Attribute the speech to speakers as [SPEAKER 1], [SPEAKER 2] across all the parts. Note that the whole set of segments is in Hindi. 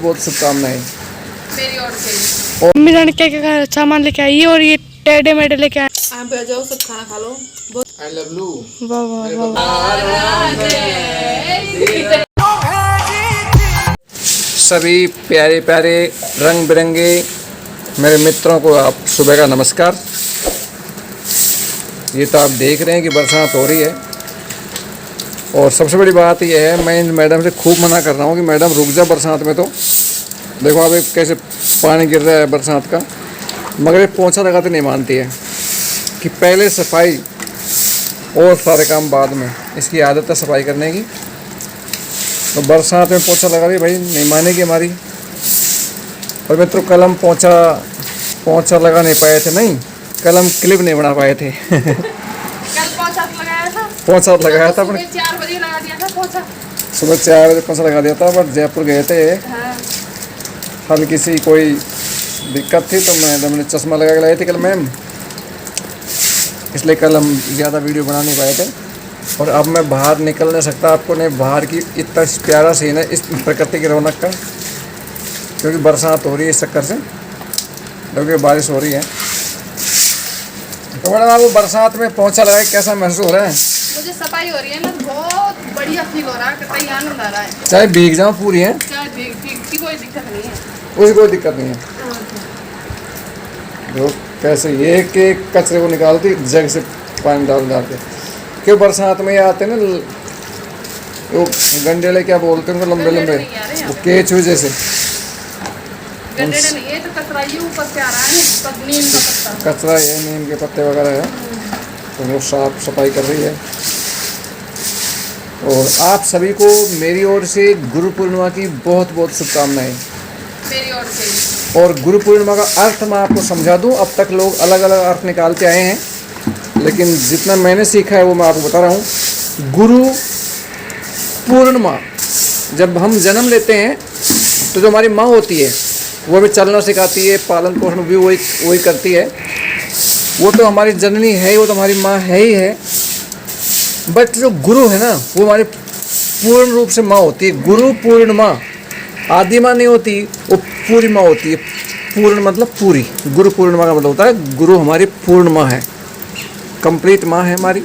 [SPEAKER 1] बहुत शुभकामनाएं
[SPEAKER 2] मेरी ओर से।
[SPEAKER 1] और
[SPEAKER 3] मम्मी जाने क्या क्या सामान लेके आई और ये टेढ़े मेढ़े लेके आए।
[SPEAKER 2] आप आ जाओ, सब खाना खा लो।
[SPEAKER 1] I love you.
[SPEAKER 3] वाह वाह वाह।
[SPEAKER 1] सभी प्यारे प्यारे रंग बिरंगे मेरे मित्रों को आप सुबह का नमस्कार। ये तो आप देख रहे हैं कि बरसात हो रही है और सबसे बड़ी बात यह है, मैं इन मैडम से खूब मना कर रहा हूँ कि मैडम रुक जा बरसात में। तो देखो आप कैसे पानी गिर रहा है बरसात का, मगर ये पोंछा लगाते नहीं मानती है कि पहले सफाई और सारे काम बाद में। इसकी आदत है सफाई करने की, तो बरसात में पोंछा लगा रही भाई, नहीं मानेगी हमारी। और मित्रों कलम पोंछा लगा नहीं पाए थे, नहीं कलम क्लिप नहीं बना पाए थे।
[SPEAKER 2] कल पोंछा लगाया था।
[SPEAKER 1] पोंछा लगाया था,
[SPEAKER 2] सुबह 4 बजे लगा दिया था पोंछा।
[SPEAKER 1] सुबह 4 बजे पोंछा लगा दिया था। बट जयपुर गए थे,
[SPEAKER 2] हाँ।
[SPEAKER 1] हल्की सी कोई दिक्कत थी तो मैडम ने चश्मा लगा के लाई थी कल मैम, इसलिए कल हम ज़्यादा वीडियो बना नहीं पाए थे। और अब मैं बाहर निकल नहीं सकता, आपको नहीं बाहर की इतना प्यारा सीन है इस प्रकृति की रौनक का, क्योंकि बरसात हो रही है इस चक्कर से, क्योंकि बारिश हो रही है। तो मैडम आपको बरसात में पोंछा लगाए कैसा महसूस हो रहा है?
[SPEAKER 2] मुझे सफाई हो रही है ना, बहुत बढ़िया फील हो रहा है, कितना ही आनंद आ रहा है।
[SPEAKER 1] चाहे भीग जाओ पूरी है,
[SPEAKER 2] क्या की कोई दिक्कत नहीं है।
[SPEAKER 1] उसकी कोई दिक्कत नहीं है। जो कैसे एक एक कचरे को निकालती जग से पानी डाल के, क्यों बरसात में ये आते हैं ना वो गंडेले, क्या बोलते हैं उनको, लंबे लंबे वो केचुए जैसे।
[SPEAKER 2] गंडेले नहीं है तो कचरा ही ऊपर से आ रहा है, नीम का पत्ता।
[SPEAKER 1] कचरा है, नीम के पत्ते वगैरह है, तो वो साफ सफाई कर रही है। और आप सभी को मेरी ओर से गुरु पूर्णिमा की बहुत बहुत शुभकामनाएं।
[SPEAKER 2] मेरी ओर से।
[SPEAKER 1] और गुरु पूर्णिमा का अर्थ मैं आपको समझा दूं, अब तक लोग अलग अलग अर्थ निकालते आए हैं, लेकिन जितना मैंने सीखा है वो मैं आपको बता रहा हूँ। गुरु पूर्णिमा, जब हम जन्म लेते हैं तो जो हमारी माँ होती है वो हमें चलना सिखाती है, पालन पोषण भी वही करती है। वो तो हमारी जननी है, वो तो हमारी माँ है ही है। बट जो गुरु है ना, वो हमारी पूर्ण रूप से माँ होती है। गुरु पूर्ण माँ, आदि माँ नहीं होती, वो पूरी माँ होती है। पूर्ण मतलब पूरी। गुरु पूर्णिमा का मतलब होता है गुरु हमारी पूर्ण माँ है, कंप्लीट माँ है हमारी।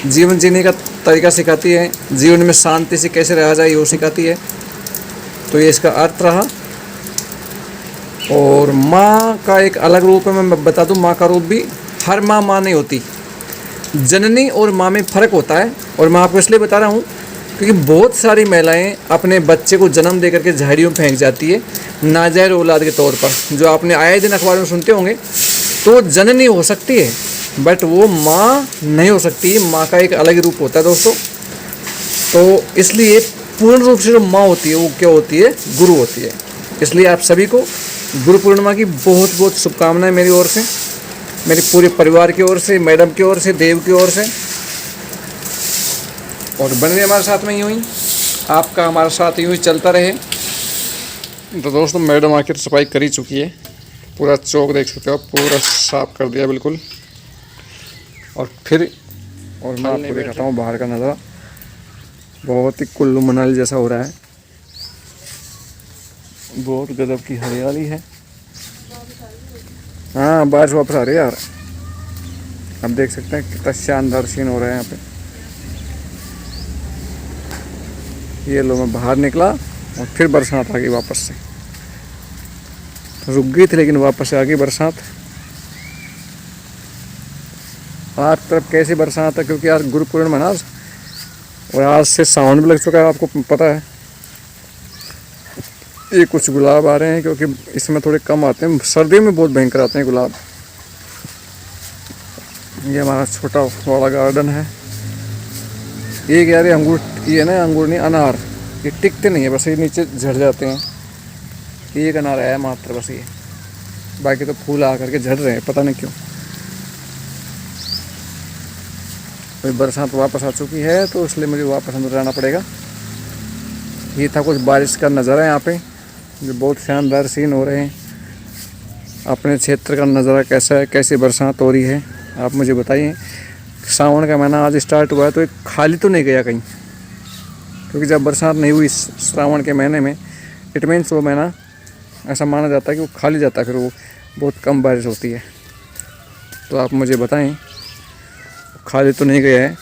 [SPEAKER 1] जीवन जीने का तरीका सिखाती है, जीवन में शांति से कैसे रहा जाए वो सिखाती है। तो ये इसका अर्थ रहा। और माँ का एक अलग रूप है, मैं बता दूं, माँ का रूप भी हर माँ नहीं होती। जननी और माँ में फ़र्क होता है। और मैं आपको इसलिए बता रहा हूँ क्योंकि बहुत सारी महिलाएं अपने बच्चे को जन्म दे करके झाड़ियों में फेंक जाती है नाजायज़ औलाद के तौर पर, जो आपने आए दिन अखबार में सुनते होंगे। तो जननी हो सकती है बट वो माँ नहीं हो सकती, माँ का एक अलग रूप होता है दोस्तों। तो इसलिए पूर्ण रूप से जो माँ होती है वो क्या होती है? गुरु होती है। इसलिए आप सभी को गुरु पूर्णिमा की बहुत बहुत शुभकामनाएं मेरी ओर से, मेरे पूरे परिवार की ओर से, मैडम की ओर से, देव की ओर से। और बन रहे हमारे साथ में यूँ ही, आपका हमारे साथ यूँ ही चलता रहे। तो दोस्तों मैडम आखिर सफाई कर ही चुकी है, पूरा चौक देख सकते हो, पूरा साफ कर दिया बिल्कुल। और मैं आपको दिखाता हूँ बाहर का नज़ारा, बहुत ही कुल्लू मनाली जैसा हो रहा है। बहुत गजब की हरियाली है। हाँ बारिश वापस आ रही है यार, अब देख सकते हैं कितना शानदार सीन हो रहा है यहाँ पे। ये लो मैं बाहर निकला और फिर बरसात आ गई वापस से, रुक गई थी लेकिन वापस से आ गई बरसात। आज तरफ कैसी बरसात है, क्योंकि आज गुरु पूर्णिमा ना, और आज से सावन भी लग चुका है, आपको पता है। ये कुछ गुलाब आ रहे हैं क्योंकि इसमें थोड़े कम आते हैं, सर्दियों में बहुत भयंकर आते हैं गुलाब। ये हमारा छोटा वाला गार्डन है। ये कह रहे अंगूर, ये ना अंगूर नहीं अनार, ये टिकते नहीं है, बस ये नीचे झड़ जाते हैं। एक अनार आया मात्र बस ये, बाकी तो फूल आ करके झड़ रहे हैं, पता नहीं क्यों। बरसात वापस आ चुकी है तो इसलिए मुझे वापस अंदर जाना पड़ेगा। ये था कुछ बारिश का नज़ारा यहाँ पे, जो बहुत शानदार सीन हो रहे हैं। अपने क्षेत्र का नज़ारा कैसा है, कैसी बरसात हो रही है, आप मुझे बताइए। सावन का महीना आज स्टार्ट हुआ है तो एक खाली तो नहीं गया कहीं, क्योंकि जब बरसात नहीं हुई श्रावण के महीने में इट मीन्स वो महीना ऐसा माना जाता है कि वो खाली जाता है, फिर वो बहुत कम बारिश होती है। तो आप मुझे बताएं, खाली तो नहीं गया है।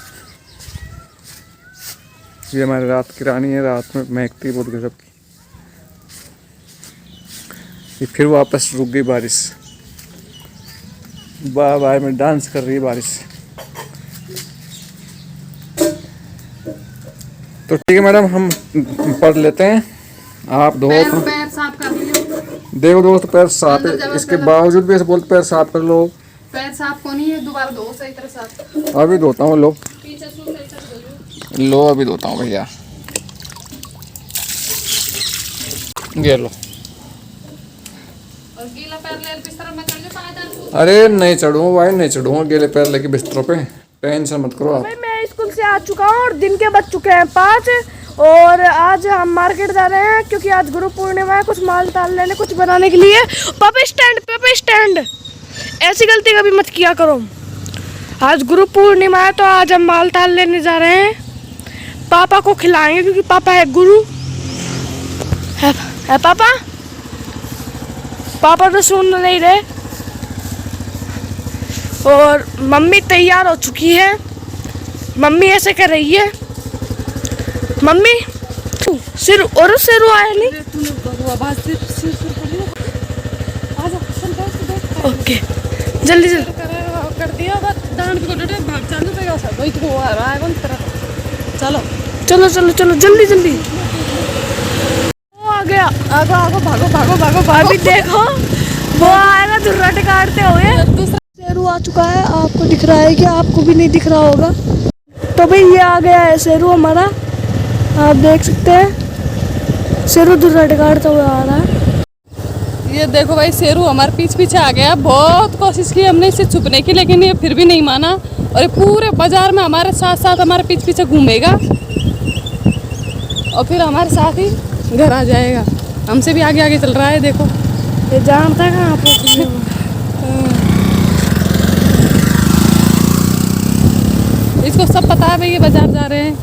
[SPEAKER 1] ये हमारी रात की रानी है, रात में महकती है बहुत गजब की। ये फिर वापस रुक गई बारिश, बार बार में डांस कर रही है बारिश। तो ठीक है मैडम, हम पढ़ लेते हैं, आप दो।
[SPEAKER 2] पैर साफ कर लियो।
[SPEAKER 1] देखो दोस्त, पैर साफ है, इसके बावजूद भी ऐसे बोलते पैर साफ कर लो।
[SPEAKER 2] पैर साफ को नहीं है, दोबारा धो सही तरह साफ।
[SPEAKER 1] अभी धोता हूँ, लो
[SPEAKER 2] पीछे से धो लो।
[SPEAKER 1] लो अभी धोता हूँ भैया, ये लो।
[SPEAKER 2] और गीला पैर ले बिस्तर में चढ़ जा पायदान।
[SPEAKER 1] अरे नहीं चढ़ूँगा भाई, नहीं चढ़ूँगा गीले पैर लेके बिस्तरों पे, टेंशन मत करो आप।
[SPEAKER 3] भाई मैं स्कूल से आ चुका हूँ और दिन के बज चुके हैं 5 और आज हम मार्केट जा रहे हैं क्योंकि आज गुरु पूर्णिमा है, कुछ माल ताल लेने, कुछ बनाने के लिए। पापा स्टैंड, ऐसी गलती कभी मत किया करो। आज गुरु पूर्णिमा है तो आज हम माल ताल लेने जा रहे हैं, पापा को खिलाएंगे क्योंकि पापा है गुरु है पापा तो सुन नहीं रहे। और मम्मी तैयार हो चुकी है, मम्मी ऐसे कर रही है। मम्मी सिर आया नहीं। ओके जल्दी
[SPEAKER 2] कर दिया दान को भाग चालू पेगा सब वही तो आ रहा है कौन तरह।
[SPEAKER 3] चलो जल्दी। वो आ गया, आगो भागो भाभी देखो वो आएगा दुर्राटे काटते हुए। शेरू आ चुका है, आपको दिख रहा है कि आपको भी नहीं दिख रहा होगा। तो भाई ये आ गया है शेरू हमारा, आप देख सकते हैं शेरू दुर्राटे काटते हुए आ रहा है।
[SPEAKER 2] ये देखो भाई शेरू हमारे पीछे आ गया। बहुत कोशिश की हमने इसे छुपने की, लेकिन ये फिर भी नहीं माना और ये पूरे बाजार में हमारे साथ हमारे पीछे घूमेगा और फिर हमारे साथ ही घर आ जाएगा। हमसे भी आगे चल रहा है, देखो
[SPEAKER 3] ये जानता है कहाँ पे।
[SPEAKER 2] इसको सब पता है भाई ये बाजार जा रहे हैं।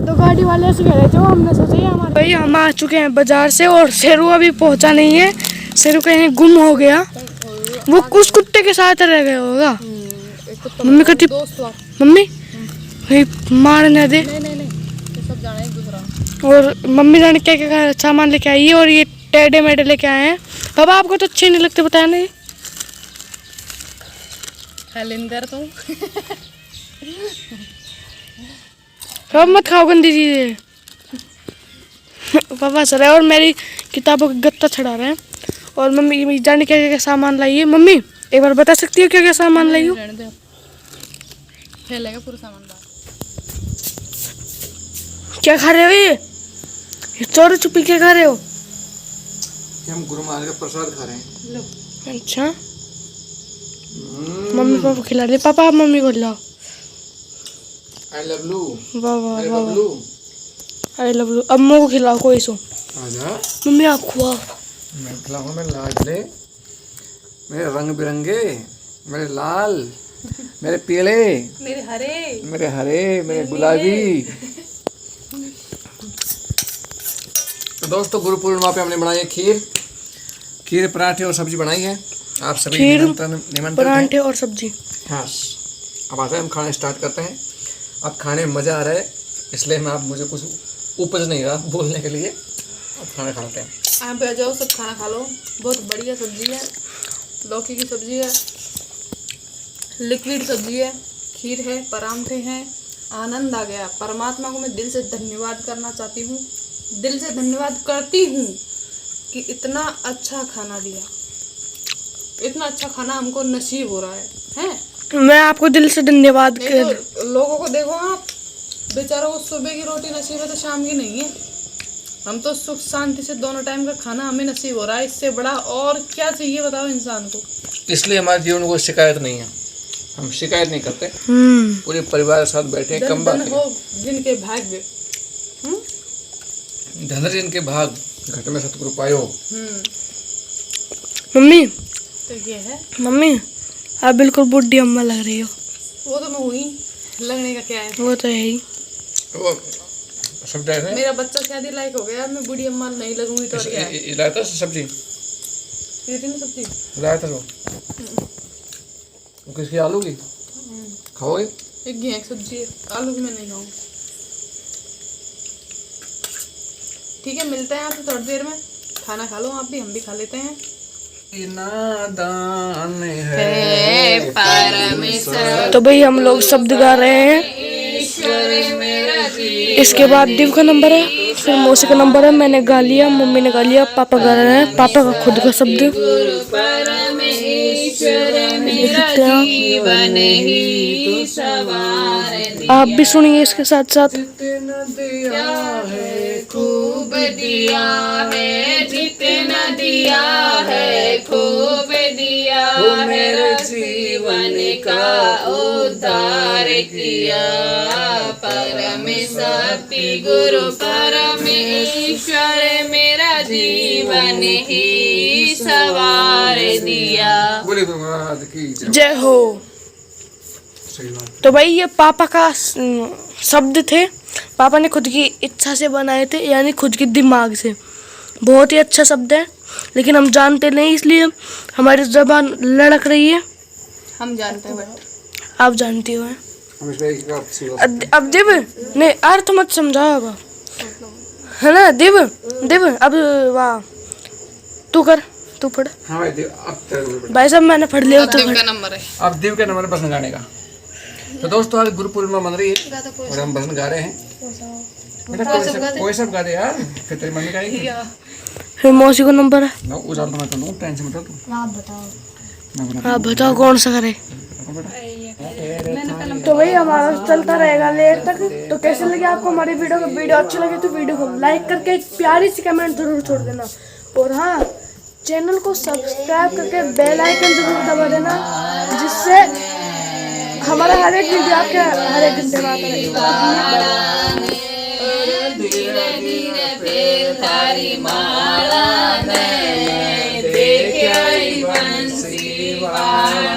[SPEAKER 3] तो गाड़ी वाले से कह रहे थे, वो हमने सोचा ही हमारे। भाई हम आ चुके हैं बाजार से और शेरू अभी पहुंचा नहीं है, शेरू कहीं गुम हो गया, वो उस कुत्ते के साथ रह गया होगा। मम्मी कहती मम्मी भाई मारने दे।
[SPEAKER 2] नहीं सब जाना है दूसरा।
[SPEAKER 3] और मम्मी जाने क्या क्या सामान लेके आई है और ये टेढ़े मेढ़े लेके आए हैं। पापा आपको तो अच्छे नहीं लगते, बताया नहीं।
[SPEAKER 2] हैलिंदर तुम
[SPEAKER 3] अब मत खाओ गंदी चीजें। पापा सर है और मेरी किताबों का गत्ता छड़ा रहे हैं। और मम्मी जाने क्या क्या सामान लाई है। मम्मी एक बार बता सकती हो क्या क्या सामान लाई हो?
[SPEAKER 2] फैलेगा पूरा सामान बाहर।
[SPEAKER 3] क्या खा रहे हो ये चोरी छुपी क्या खा रहे हो?
[SPEAKER 1] हम गुरु महाराज का प्रसाद खा रहे हैं।
[SPEAKER 3] अच्छा मम्मी पापा खिला रहे। पापा आप मम्मी को खिलाओ।
[SPEAKER 1] I love you.
[SPEAKER 3] वाह आई लव यू। अम्मू को खिलाओ कोई सो।
[SPEAKER 1] आजा
[SPEAKER 3] मम्मी आप खुआओ।
[SPEAKER 1] मैं खिलाऊंगा, मेरे लाडले, मेरे रंग बिरंगे, मेरे लाल, मेरे पीले, मेरे हरे, मेरे गुलाबी। तो दोस्तों गुरु पूर्णिमा पे हमने बनाई है खीर पराठे और सब्जी बनाई है। आप सभी निमंत्रण
[SPEAKER 3] पराठे और सब्जी।
[SPEAKER 1] हाँ, अब आते हैं हम खाना स्टार्ट करते हैं। अब खाने में मज़ा आ रहा है, इसलिए मैं आप मुझे कुछ उपज नहीं रहा बोलने के लिए। अब खाना खाते हैं।
[SPEAKER 2] आप आ जाओ, सब खाना खा लो। बहुत बढ़िया सब्जी है, लौकी की सब्जी है, लिक्विड सब्जी है, खीर है, पराठे हैं। आनंद आ गया। परमात्मा को मैं दिल से धन्यवाद करना चाहती हूँ, दिल से धन्यवाद करती हूँ कि इतना अच्छा खाना दिया, इतना अच्छा खाना हमको नसीब हो रहा है।
[SPEAKER 3] मैं आपको दिल से धन्यवाद
[SPEAKER 2] तो लोगों को देखो आप, बेचारों को सुबह की रोटी नसीब है तो शाम की नहीं है। हम तो सुख शांति से दोनों टाइम का खाना हमें नसीब हो रहा है। इससे बड़ा और क्या चाहिए बताओ इंसान को।
[SPEAKER 1] इसलिए हमारे जीवन में कोई शिकायत नहीं है, हम शिकायत नहीं करते। पूरे परिवार के साथ बैठे कम बात
[SPEAKER 2] हो जिनके भाग्य,
[SPEAKER 1] धन जिनके भाग, घट में सतगुरु पायो।
[SPEAKER 3] मम्मी
[SPEAKER 2] तो ये है।
[SPEAKER 3] मम्मी आप बिल्कुल बुढ़ी अम्मा लग रही हो।
[SPEAKER 2] वो तो मैं हुई, लगने का क्या है।
[SPEAKER 3] वो तो है ही।
[SPEAKER 1] वो सब डाल है।
[SPEAKER 2] मेरा बच्चा शादी लायक हो गया, मैं बूढ़ी अम्मा नहीं लगूंगी तो क्या है?
[SPEAKER 1] लाया था सब्जी,
[SPEAKER 2] ये ना सब्जी
[SPEAKER 1] लाया था वो किसकी, आलू की खाओगे?
[SPEAKER 2] एक घी एक सब्जी है, आलू की मैं नहीं खाऊंगी। ठीक है, मिलते हैं आपसे थोड़ी देर में। खाना खा लो आप भी, हम भी खा लेते हैं।
[SPEAKER 1] नादान
[SPEAKER 2] है परमेश्वर।
[SPEAKER 3] तो भाई हम लोग शब्द गा रहे हैं। इसके बाद दिव का नंबर है, फिर मौसी का नंबर है। मैंने गा लिया, मम्मी ने गा लिया, पापा गा रहे हैं। पापा का खुद का शब्द आप भी सुनिए इसके साथ साथ।
[SPEAKER 2] खूब दिया है, जितना दिया है खूब दिया है, मेरे जीवन का उद्धार किया। परमेशक्ति गुरु परमेश्वर मेरा जीवन ही सवार दिया।
[SPEAKER 1] बोले महाराज की
[SPEAKER 3] जय हो। तो भाई ये पापा का शब्द थे, पापा ने खुद की इच्छा से बनाए थे, यानी खुद के दिमाग से। बहुत ही अच्छा शब्द है, लेकिन हम जानते नहीं, इसलिए हमारी जबान लड़क रही है।
[SPEAKER 2] हम जानते हैं बट
[SPEAKER 3] आप जानती हो। अब दिव नहीं, अर्थ मत समझाओ अब, है ना? दिव दिव अब वाह, तू कर, तू पढ़।
[SPEAKER 1] हाँ भाई अब
[SPEAKER 3] भाई साहब मैंने पढ़ लिया। तो
[SPEAKER 2] दिव का नंबर है,
[SPEAKER 1] अब दिव का नंबर भजन गाने का। तो दोस्तों आज गुरु पूर्णिमा मन रही है और हम भजन गा रहे हैं। बेटा कोई सब गा दे यार, फिर तेरी मम्मी गाएगी।
[SPEAKER 3] फिर मौसी को नंबर है।
[SPEAKER 1] ना उजाल तो मैं कर लूँ, टेंशन मत लो तू।
[SPEAKER 3] आप बताओ कौन सा करे। तो भाई हमारा चलता रहेगा लेट तक। तो कैसे लगे आपको हमारी वीडियो अच्छी लगे तो वीडियो को लाइक करके एक प्यारी सी कमेंट जरूर छोड़ देना। और हाँ, चैनल को सब्सक्राइब करके बेल आइकन जरूर दबा देना, जिससे हमारा हर एक वीडियो आपके हर एक घंटे में आता रहेगा।
[SPEAKER 2] धीरे धीरे फिर थारी माला ने देखे आई बंसी वाला,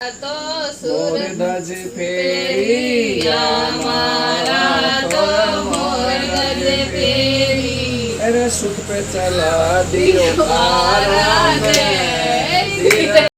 [SPEAKER 2] तो
[SPEAKER 1] सूरज फेरी
[SPEAKER 2] हमारा तो सूरज फेरी।
[SPEAKER 1] अरे सुख पे चला दियो